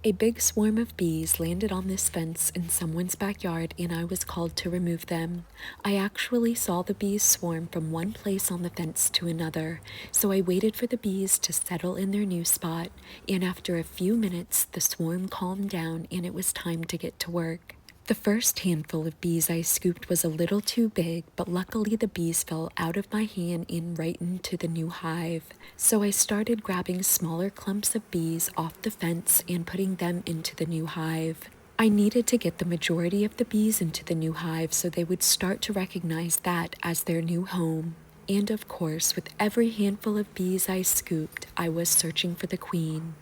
A big swarm of bees landed on this fence in someone's backyard, and I was called to remove them. I actually saw the bees swarm from one place on the fence to another, so I waited for the bees to settle in their new spot, and after a few minutes, the swarm calmed down and it was time to get to work. The first handful of bees I scooped was a little too big, but luckily the bees fell out of my hand and right into the new hive. So I started grabbing smaller clumps of bees off the fence and putting them into the new hive. I needed to get the majority of the bees into the new hive so they would start to recognize that as their new home. And of course, with every handful of bees I scooped, I was searching for the queen.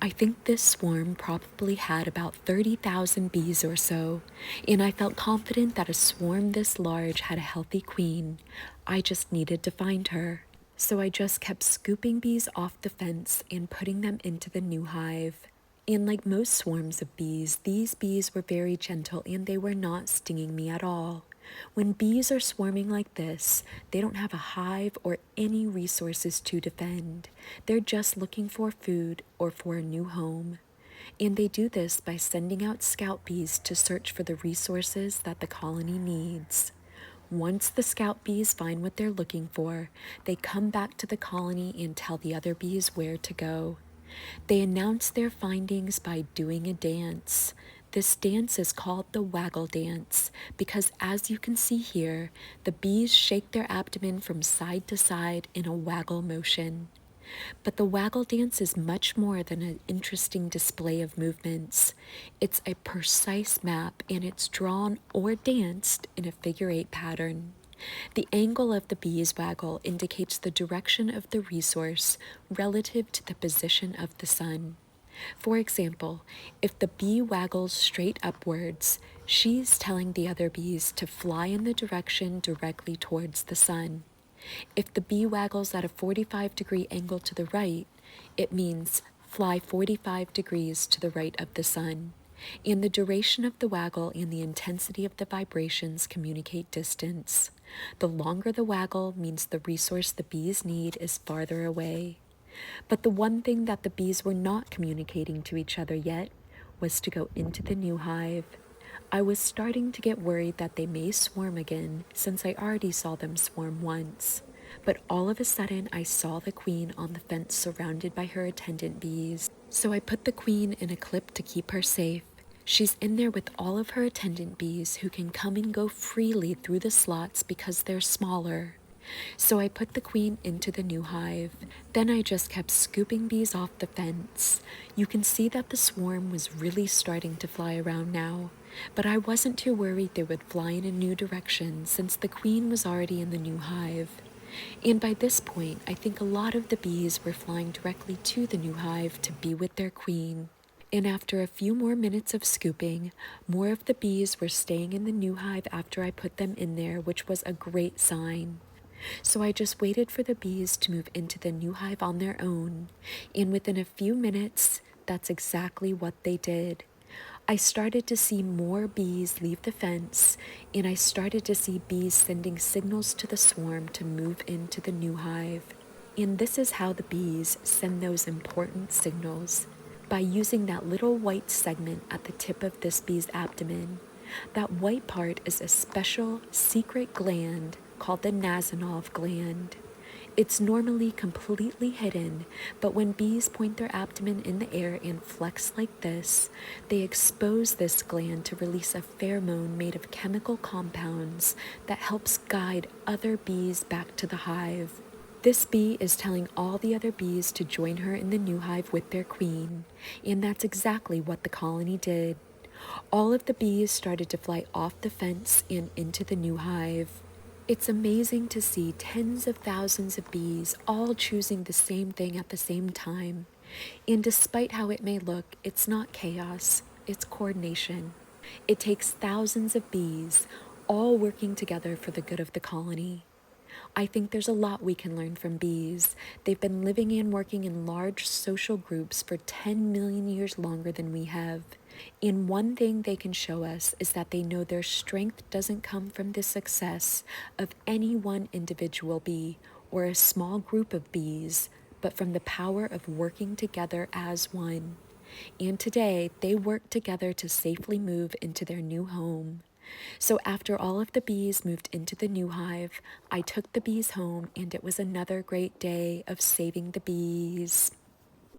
I think this swarm probably had about 30,000 bees or so, and I felt confident that a swarm this large had a healthy queen. I just needed to find her. So I just kept scooping bees off the fence and putting them into the new hive. And like most swarms of bees, these bees were very gentle and they were not stinging me at all. When bees are swarming like this, they don't have a hive or any resources to defend. They're just looking for food or for a new home. And they do this by sending out scout bees to search for the resources that the colony needs. Once the scout bees find what they're looking for, they come back to the colony and tell the other bees where to go. They announce their findings by doing a dance. This dance is called the waggle dance because, as you can see here, the bees shake their abdomen from side to side in a waggle motion. But the waggle dance is much more than an interesting display of movements. It's a precise map and it's drawn or danced in a figure-8 pattern. The angle of the bee's waggle indicates the direction of the resource relative to the position of the sun. For example, if the bee waggles straight upwards, she's telling the other bees to fly in the direction directly towards the sun. If the bee waggles at a 45-degree angle to the right, it means fly 45 degrees to the right of the sun. And the duration of the waggle and the intensity of the vibrations communicate distance. The longer the waggle means the resource the bees need is farther away. But the one thing that the bees were not communicating to each other yet was to go into the new hive. I was starting to get worried that they may swarm again, since I already saw them swarm once. But all of a sudden, I saw the queen on the fence surrounded by her attendant bees. So I put the queen in a clip to keep her safe. She's in there with all of her attendant bees who can come and go freely through the slots because they're smaller. So I put the queen into the new hive. Then I just kept scooping bees off the fence. You can see that the swarm was really starting to fly around now. But I wasn't too worried they would fly in a new direction since the queen was already in the new hive. And by this point, I think a lot of the bees were flying directly to the new hive to be with their queen. And after a few more minutes of scooping, more of the bees were staying in the new hive after I put them in there, which was a great sign. So I just waited for the bees to move into the new hive on their own, and within a few minutes, that's exactly what they did. I started to see more bees leave the fence, and I started to see bees sending signals to the swarm to move into the new hive. And this is how the bees send those important signals, by using that little white segment at the tip of this bee's abdomen. That white part is a special secret gland called the Nasanov gland. It's normally completely hidden, but when bees point their abdomen in the air and flex like this, they expose this gland to release a pheromone made of chemical compounds that helps guide other bees back to the hive. This bee is telling all the other bees to join her in the new hive with their queen, and that's exactly what the colony did. All of the bees started to fly off the fence and into the new hive. It's amazing to see tens of thousands of bees all choosing the same thing at the same time. And despite how it may look, it's not chaos, it's coordination. It takes thousands of bees all working together for the good of the colony. I think there's a lot we can learn from bees. They've been living and working in large social groups for 10 million years longer than we have. And one thing they can show us is that they know their strength doesn't come from the success of any one individual bee or a small group of bees, but from the power of working together as one. and today they worked together to safely move into their new home. So, after all of the bees moved into the new hive, I took the bees home, and it was another great day of saving the bees.